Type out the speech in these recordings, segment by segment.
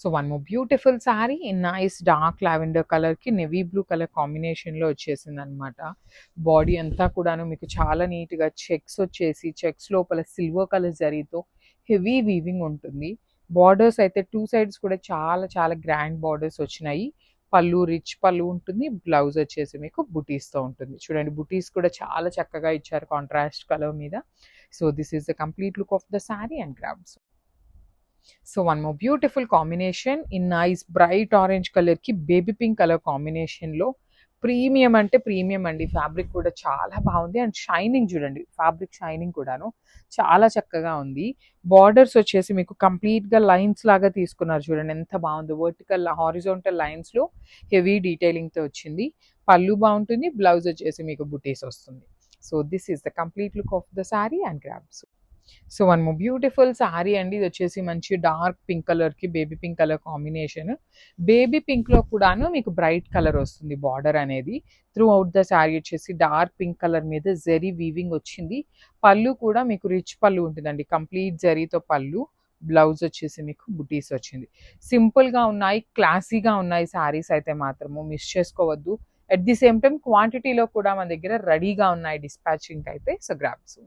So one more beautiful sari in nice dark lavender కలర్కి navy blue colour కాంబినేషన్లో వచ్చేసింది అనమాట. బాడీ అంతా కూడాను మీకు చాలా నీట్గా చెక్స్ వచ్చేసి చెక్స్ లోపల సిల్వర్ కలర్ జరీతో హెవీ వీవింగ్ ఉంటుంది. బార్డర్స్ అయితే టూ సైడ్స్ కూడా చాలా చాలా గ్రాండ్ బార్డర్స్ వచ్చినాయి. పళ్ళు రిచ్ పళ్ళు ఉంటుంది. బ్లౌజ్ వచ్చేసి మీకు బుటీస్తో ఉంటుంది. చూడండి బుటీస్ కూడా చాలా చక్కగా ఇచ్చారు కాంట్రాస్ట్ కలర్ మీద. So this is the complete look of the sari and grabs. So one more beautiful combination in nice bright orange కలర్కి బేబీ పింక్ కలర్ కాంబినేషన్లో ప్రీమియం అంటే ప్రీమియం అండి. ఫ్యాబ్రిక్ కూడా చాలా బాగుంది అండ్ షైనింగ్ చూడండి, ఫ్యాబ్రిక్ షైనింగ్ కూడాను చాలా చక్కగా ఉంది. బార్డర్స్ వచ్చేసి మీకు కంప్లీట్గా లైన్స్ లాగా తీసుకున్నారు చూడండి, ఎంత బాగుంది. వర్టికల్ హారిజాంటల్ లైన్స్లో హెవీ డీటెయిలింగ్తో వచ్చింది. పళ్ళు బాగుంటుంది, బ్లౌజ్ వచ్చేసి మీకు బుటీస్ వస్తుంది. So this is the complete look of the sari and grabs. So one more beautiful sari అండి. ఇది వచ్చేసి మంచి డార్క్ పింక్ కలర్కి baby pink colour combination. Baby పింక్లో కూడాను మీకు బ్రైట్ కలర్ వస్తుంది. బార్డర్ అనేది త్రూ అవుట్ ద శారీ వచ్చేసి డార్క్ పింక్ కలర్ మీద జరీ వీవింగ్ వచ్చింది. పళ్ళు కూడా మీకు రిచ్ పళ్ళు ఉంటుందండి, కంప్లీట్ జరీతో పళ్ళు. బ్లౌజ్ వచ్చేసి మీకు బుటీస్ వచ్చింది. సింపుల్గా ఉన్నాయి, క్లాసీగా ఉన్నాయి శారీస్ అయితే మాత్రము మిస్ చేసుకోవద్దు. అట్ ది సేమ్ టైం క్వాంటిటీలో కూడా మన దగ్గర రెడీగా ఉన్నాయి డిస్పాచింగ్ అయితే. So grabs.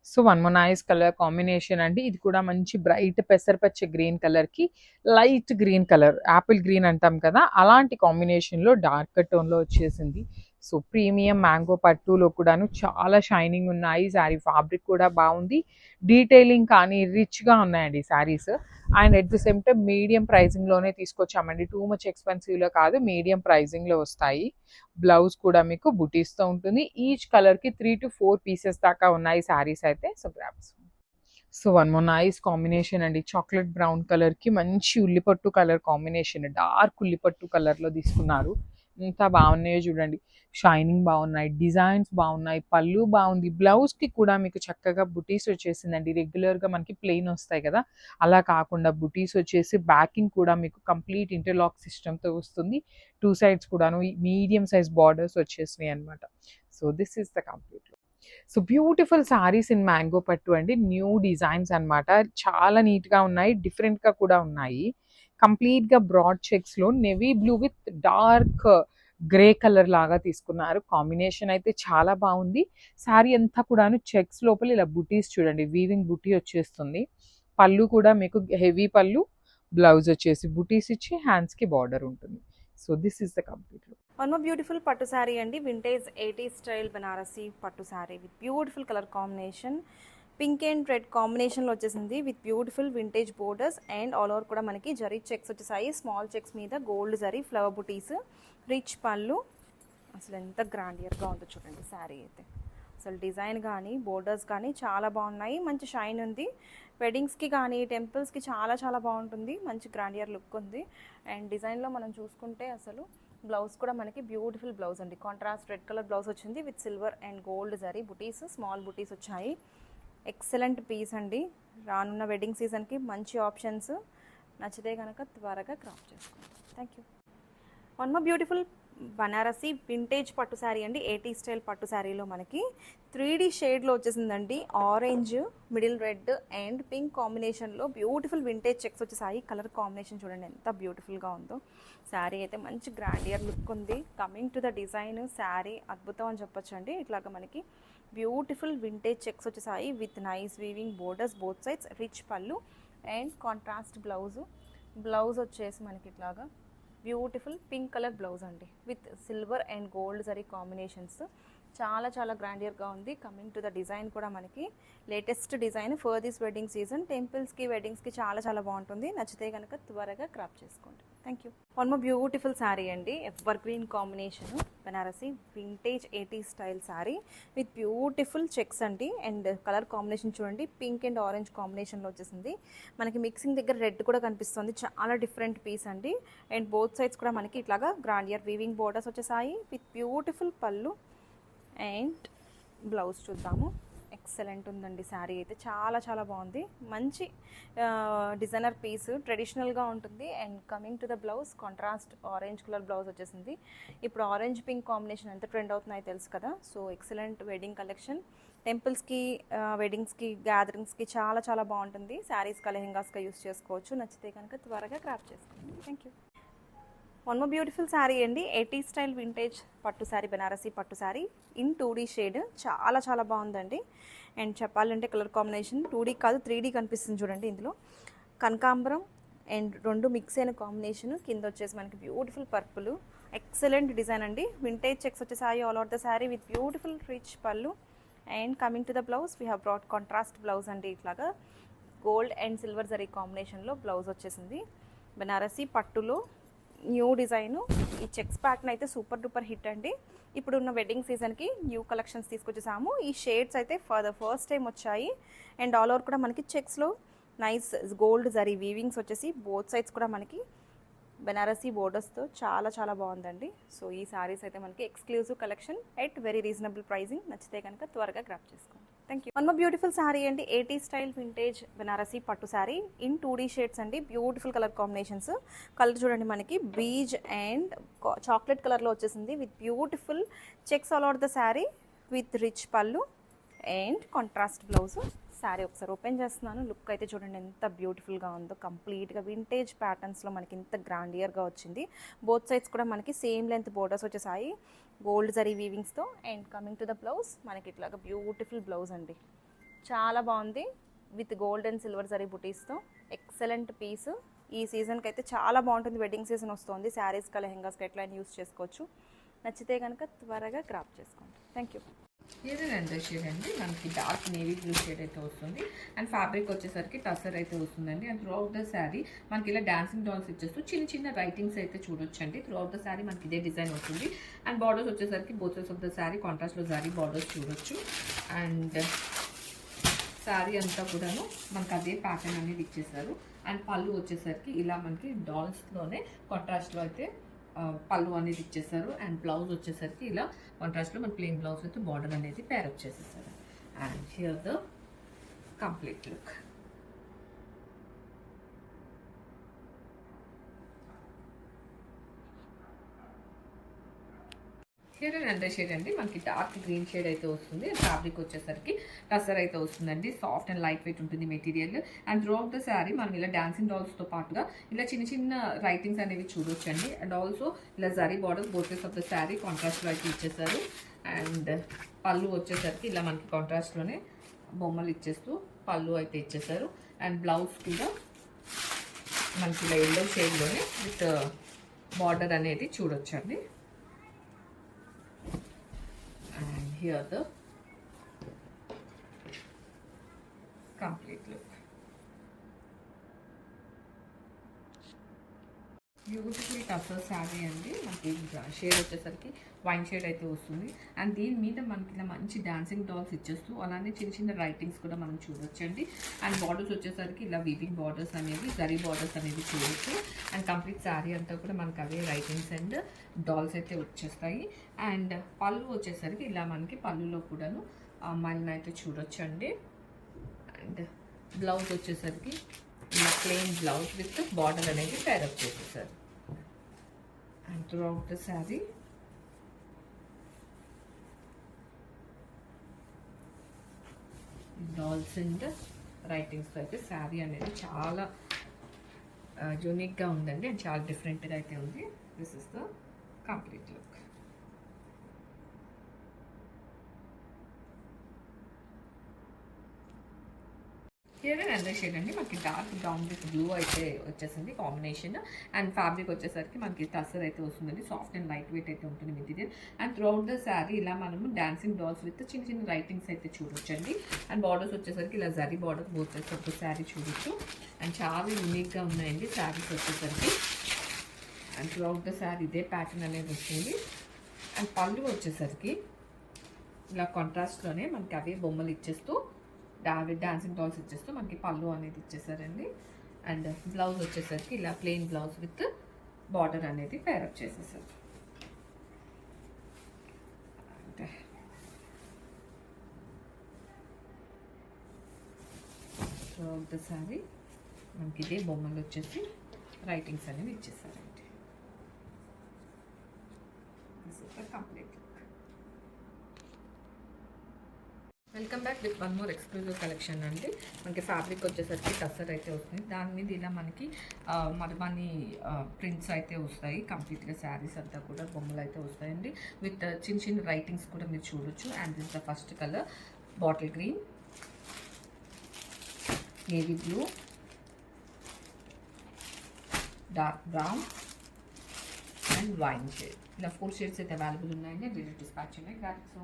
So one more nice colour combination అండి. ఇది కూడా మంచి బ్రైట్ పెసరపచ్చ గ్రీన్ కలర్కి light green colour, Apple green అంటాం కదా, అలాంటి కాంబినేషన్లో డార్క్ టోన్లో వచ్చేసింది. సో ప్రీమియం మ్యాంగో పట్టులో కూడాను చాలా షైనింగ్ ఉన్నాయి. శారీ ఫ్యాబ్రిక్ కూడా బాగుంది, డీటెయిలింగ్ కానీ రిచ్గా ఉన్నాయండి saris. And at the same time medium ప్రైజింగ్లోనే తీసుకొచ్చామండి. టూ మచ్ ఎక్స్పెన్సివ్లో కాదు, మీడియం ప్రైజింగ్లో వస్తాయి. బ్లౌజ్ కూడా మీకు బుటీస్తో ఉంటుంది. ఈచ్ కలర్కి 3 to 4 పీసెస్ దాకా ఉన్నాయి శారీస్ అయితే. So grabs. So one more nice combination అండి. చాక్లెట్ బ్రౌన్ కలర్కి మంచి ఉల్లిపట్టు కలర్ కాంబినేషన్, డార్క్ ఉల్లిపట్టు కలర్లో తీసుకున్నారు. ఎంత బాగున్నాయో చూడండి, షైనింగ్ బాగున్నాయి, డిజైన్స్ బాగున్నాయి, పళ్ళు బాగుంది. బ్లౌజ్కి కూడా మీకు చక్కగా బుటీస్ వచ్చేసిందండి. రెగ్యులర్గా మనకి ప్లెయిన్ వస్తాయి కదా, అలా కాకుండా బుటీస్ వచ్చేసి బ్యాకింగ్ కూడా మీకు కంప్లీట్ ఇంటర్లాక్ సిస్టమ్తో వస్తుంది. టూ సైడ్స్ కూడాను మీడియం సైజ్ బార్డర్స్ వచ్చేసినాయి అనమాట. So this is the complete. So beautiful saris in mango పట్టు అండి. న్యూ డిజైన్స్ అనమాట, చాలా నీట్గా ఉన్నాయి, డిఫరెంట్గా కూడా ఉన్నాయి. కంప్లీట్గా బ్రాడ్ చెక్స్లో navy blue with dark grey colour లాగా తీసుకున్నారు. కాంబినేషన్ అయితే చాలా బాగుంది. శారీ అంతా కూడాను చెక్స్ లోపల ఇలా బుటీస్ చూడండి, వీవింగ్ బుటీ వచ్చేస్తుంది. పళ్ళు కూడా మీకు హెవీ పళ్ళు, బ్లౌజ్ వచ్చేసి బుటీస్ ఇచ్చి హ్యాండ్స్కి బార్డర్ ఉంటుంది. So this is the complete look. One more beautiful పట్టు శారీ అండి. వింటేజ్ 80s స్టైల్ బనారసి పట్టు sari with beautiful colour combination. Pink and red కాంబినేషన్లో వచ్చేసింది with beautiful vintage borders and all over కూడా మనకి జరీ చెక్స్ వచ్చేసాయి. స్మాల్ చెక్స్ మీద గోల్డ్ జరీ ఫ్లవర్ బుటీస్, rich పళ్ళు. అసలు ఎంత గ్రాండియర్గా ఉందో చూడండి శారీ అయితే. అసలు డిజైన్ కానీ బోర్డర్స్ కానీ చాలా బాగున్నాయి, మంచి షైన్ ఉంది. వెడ్డింగ్స్కి కానీ టెంపుల్స్కి చాలా చాలా బాగుంటుంది, మంచి గ్రాండియర్ లుక్ ఉంది. అండ్ డిజైన్లో మనం చూసుకుంటే అసలు బ్లౌజ్ కూడా మనకి బ్యూటిఫుల్ బ్లౌజ్ అండి. కాంట్రాస్ట్ రెడ్ కలర్ బ్లౌజ్ వచ్చింది with silver and gold zari buttis, small బుటీస్ వచ్చాయి. ఎక్సలెంట్ పీస్ అండి. రానున్న వెడ్డింగ్ సీజన్కి మంచి ఆప్షన్స్. నచ్చితే కనుక త్వరగా క్రాప్ చేసుకోండి. Thank you. One more beautiful Banarasi vintage పట్టు శారీ అండి. 80 స్టైల్ పట్టు శారీలో మనకి 3D షేడ్లో వచ్చేసిందండి. Orange, middle red and pink కాంబినేషన్లో బ్యూటిఫుల్ వింటేజ్ చెక్స్ వచ్చేసాయి. కలర్ కాంబినేషన్ చూడండి ఎంత బ్యూటిఫుల్గా ఉందో. శారీ అయితే మంచి గ్రాండియర్ లుక్ ఉంది. Coming to the design, sari అద్భుతం అని చెప్పొచ్చు అండి. ఇట్లాగా మనకి బ్యూటిఫుల్ వింటేజ్ చెక్స్ వచ్చేసాయి with nice weaving borders both sides, rich పళ్ళు అండ్ కాంట్రాస్ట్ బ్లౌజు. బ్లౌజ్ వచ్చేసి మనకి ఇట్లాగా బ్యూటిఫుల్ పింక్ కలర్ బ్లౌజ్ అండి with silver and gold zari combinations. చాలా చాలా గ్రాండియర్గా ఉంది. కమింగ్ టు ద డిజైన్ కూడా మనకి latest design for this wedding season. టెంపుల్స్కి వెడ్డింగ్స్కి చాలా చాలా బాగుంటుంది. నచ్చితే కనుక త్వరగా క్రాప్ చేసుకోండి. Thank you. One more beautiful sari అండి. Evergreen combination Banarasi vintage 80s style sari with beautiful checks అండి. అండ్ కలర్ కాంబినేషన్ చూడండి, పింక్ అండ్ ఆరెంజ్ కాంబినేషన్లో వచ్చేసింది. మనకి మిక్సింగ్ దగ్గర రెడ్ కూడా కనిపిస్తుంది. చాలా డిఫరెంట్ పీస్ అండి. అండ్ బోత్ సైడ్స్ కూడా మనకి ఇట్లాగా గ్రాండియర్ వీవింగ్ బోర్డర్స్ వచ్చేసాయి with beautiful pallu and blouse చూద్దాము. ఎక్సలెంట్ ఉందండి శారీ అయితే, చాలా చాలా బాగుంది. మంచి డిజైనర్ పీస్, ట్రెడిషనల్గా ఉంటుంది. And coming to the blouse, contrast orange colour blouse వచ్చేసింది. ఇప్పుడు ఆరెంజ్ పింక్ కాంబినేషన్ ఎంత ట్రెండ్ అవుతున్నాయో తెలుసు కదా. So excellent wedding collection. టెంపుల్స్కి, వెడ్డింగ్స్కి, గ్యాదరింగ్స్కి చాలా చాలా బాగుంటుంది. శారీస్గా, లెహెంగాస్గా యూస్ చేసుకోవచ్చు. నచ్చితే కనుక త్వరగా క్రాప్ చేసుకోండి. Thank you. One more beautiful sari అండి, 80 స్టైల్ వింటేజ్ పట్టు శారీ, బెనారసీ పట్టు శారీ ఇన్ 2D షేడ్. చాలా చాలా బాగుందండి. అండ్ చెప్పాలంటే కలర్ కాంబినేషన్ 2D కాదు 3D కనిపిస్తుంది చూడండి. ఇందులో కనకాంబరం అండ్ రెండు మిక్స్ అయిన కాంబినేషన్. కింద వచ్చేసి మనకి బ్యూటిఫుల్ పర్పుల్. ఎక్సలెంట్ డిజైన్ అండి. వింటేజ్ చెక్స్ వచ్చేసాయి all over the sari with beautiful rich పళ్ళు. And coming to the blouse, we have brought contrast blouse అండి. ఇట్లాగా గోల్డ్ అండ్ సిల్వర్ జరీ కాంబినేషన్లో బ్లౌజ్ వచ్చేసింది. బెనారసీ పట్టులో న్యూ డిజైను. ఈ చెక్స్ ప్యాటర్న్ అయితే సూపర్ డూపర్ హిట్ అండి. ఇప్పుడున్న వెడ్డింగ్ సీజన్కి న్యూ కలెక్షన్స్ తీసుకొచ్చేసాము. ఈ షేడ్స్ అయితే ఫర్ ద ఫస్ట్ టైం వచ్చాయి. అండ్ ఆల్ ఓవర్ కూడా మనకి చెక్స్లో నైస్ గోల్డ్ జరీ వీవింగ్స్ వచ్చేసి బోత్ సైడ్స్ కూడా మనకి బెనారసీ బోర్డర్స్తో చాలా చాలా బాగుందండి. సో ఈ సారీస్ అయితే మనకి exclusive collection at very reasonable pricing. నచ్చితే కనుక త్వరగా గ్రాప్ చేసుకోండి. Thank you. One more beautiful sari అండి, 80 స్టైల్ వింటేజ్ బెనారసీ పట్టు శారీ ఇన్ 2D షేడ్స్ అండి. Beautiful colour combinations. కలర్ చూడండి, మనకి బీజ్ అండ్ చాక్లెట్ కలర్లో వచ్చేసింది with beautiful checks all over the sari with rich పళ్ళు అండ్ కాంట్రాస్ట్ బ్లౌజ్. శారీ ఒకసారి ఓపెన్ చేస్తున్నాను. లుక్ అయితే చూడండి ఎంత బ్యూటిఫుల్గా ఉందో. కంప్లీట్గా వింటేజ్ ప్యాటర్న్స్లో మనకి ఇంత గ్రాండియర్గా వచ్చింది. బోత్ సైడ్స్ కూడా మనకి సేమ్ లెంత్ బోర్డర్స్ వచ్చేసాయి గోల్డ్ జరీ వీవింగ్స్తో. And coming to the blouse, మనకి ఇట్లాగా బ్యూటిఫుల్ బ్లౌజ్ అండి. చాలా బాగుంది with gold and silver zari బుటీస్తో. Excellent piece. ఈ సీజన్కి అయితే చాలా బాగుంటుంది. వెడ్డింగ్ సీజన్ వస్తుంది. శారీస్గా, లెహెంగాస్గా ఎట్లా యూస్ చేసుకోవచ్చు. నచ్చితే కనుక త్వరగా క్రాప్ చేసుకోండి. Thank you. ఇదేనండి షేడ్ అండి, మనకి డార్క్ నేవీ బ్లూ షేడ్ అయితే వస్తుంది. అండ్ ఫ్యాబ్రిక్ వచ్చేసరికి టసర్ అయితే వస్తుందండి. And throughout the sari మనకి ఇలా డాన్సింగ్ డాల్స్ ఇచ్చేస్తూ చిన్న చిన్న రైటింగ్స్ అయితే చూడొచ్చండి. త్రూ అవుట్ ద శారీ మనకి ఇదే డిజైన్ వస్తుంది. అండ్ బార్డర్స్ వచ్చేసరికి both sides of the sari కాంట్రాస్ట్లో శారీ బార్డర్స్ చూడొచ్చు. అండ్ శారీ అంతా కూడాను మనకి అదే ప్యాటర్న్ అనేది ఇచ్చేసారు. అండ్ పళ్ళు వచ్చేసరికి ఇలా మనకి డాల్స్లోనే కాంట్రాస్ట్లో అయితే పళ్ళు అనేది ఇచ్చేసారు. అండ్ బ్లౌజ్ వచ్చేసరికి ఇలా కాంట్రాస్ట్లో మన ప్లెయిన్ బ్లౌజ్ విత్ బార్డర్ అనేది పేరప్ చేసేసారు. And here the complete look. Here and shade అండి, మనకి డార్క్ గ్రీన్ షేడ్ అయితే వస్తుంది. ఫ్యాబ్రిక్ వచ్చేసరికి టసర్ అయితే వస్తుందండి. సాఫ్ట్ అండ్ లైట్ వెయిట్ ఉంటుంది material. And throughout the sari మనం ఇలా డాన్సింగ్ డాల్స్తో పాటుగా ఇలా చిన్న చిన్న రైటింగ్స్ అనేవి చూడొచ్చండి. అండ్ ఆల్సో ఇలా zari borders both sides of the sari కాంట్రాస్ట్లో అయితే ఇచ్చేసారు. అండ్ పళ్ళు వచ్చేసరికి ఇలా మనకి కాంట్రాస్ట్లోనే బొమ్మలు ఇచ్చేస్తూ పళ్ళు అయితే ఇచ్చేసారు. అండ్ బ్లౌజ్ కూడా మనకి ఇలా ఎల్లో షేడ్లోనే విత్ బార్డర్ అనేది చూడొచ్చండి. And here the complete look. Beautiful tussar sari అండి. మనకి షేడ్ వచ్చేసరికి వైన్ షేడ్ అయితే వస్తుంది. అండ్ దీని మీద మనకి ఇలా మంచి డాన్సింగ్ డాల్స్ ఇచ్చేస్తూ అలానే చిన్న చిన్న రైటింగ్స్ కూడా మనం చూడొచ్చండి. అండ్ బార్డర్స్ వచ్చేసరికి ఇలా వీవింగ్ బార్డర్స్ అనేవి జరీ బార్డర్స్ అనేవి చూడొచ్చు. అండ్ కంప్లీట్ శారీ అంతా కూడా మనకి అవే రైటింగ్స్ అండ్ డాల్స్ అయితే వచ్చేస్తాయి. అండ్ పళ్ళు వచ్చేసరికి ఇలా మనకి పళ్ళులో కూడాను అమ్మాయిలను అయితే చూడొచ్చండి. అండ్ బ్లౌజ్ వచ్చేసరికి ఇలా ప్లెయిన్ బ్లౌజ్ విత్ బార్డర్ అనేది పేరప్ చేసేసారు. And throughout the sari dolls and రైటింగ్స్తో అయితే శారీ అనేది చాలా యూనిక్గా ఉందండి. అండ్ చాలా డిఫరెంట్గా అయితే ఉంది. This is the complete look. Here and shade అండి, మనకి డార్క్ బ్రౌన్ విత్ బ్లూ అయితే వచ్చేసింది కాంబినేషన్. అండ్ ఫ్యాబ్రిక్ వచ్చేసరికి మనకి టసర్ అయితే వస్తుందండి. సాఫ్ట్ అండ్ లైట్ వెయిట్ అయితే ఉంటుంది material. And throughout the sari ఇలా మనము డాన్సింగ్ డాల్స్ విత్ చిన్న చిన్న రైటింగ్స్ అయితే చూడొచ్చండి. అండ్ బార్డర్స్ వచ్చేసరికి ఇలా zari border both sides of the sari చూడొచ్చు. అండ్ చాలా యూనిక్గా ఉన్నాయండి శారీస్ వచ్చేసరికి. And throughout the sari ఇదే ప్యాటర్న్ అనేది వస్తుంది. అండ్ పళ్ళు వచ్చేసరికి ఇలా కాంట్రాస్ట్లోనే మనకి అవే బొమ్మలు ఇచ్చేస్తూ డాన్సింగ్ డాల్స్ ఇచ్చేస్తూ మనకి పళ్ళు అనేది ఇచ్చేసారండి. అండ్ బ్లౌజ్ వచ్చేసరికి ఇలా ప్లెయిన్ బ్లౌజ్ విత్ బార్డర్ అనేది పేరప్ చేసేసారు. ద శారీ మనకి ఇదే బొమ్మలు వచ్చేసి రైటింగ్స్ అనేవి ఇచ్చేసారండి. This is the complete. Welcome back with one more exclusive collection అండి. మనకి ఫ్యాబ్రిక్ వచ్చేసరికి టస్సర్ అయితే వస్తుంది. దాని మీద ఇలా మనకి మధుబాని ప్రింట్స్ అయితే వస్తాయి. కంప్లీట్గా శారీస్ అంతా కూడా బొమ్మలు అయితే వస్తాయండి. విత్ చిన్న చిన్న రైటింగ్స్ కూడా మీరు చూడొచ్చు. And this the first colour bottle green, navy blue, dark brown and wine shade. ఇలా 4 షేడ్స్ అయితే అవైలబుల్ ఉన్నాయండి. డిజిటల్ డిస్పాచ్ ఉన్నాయి. సో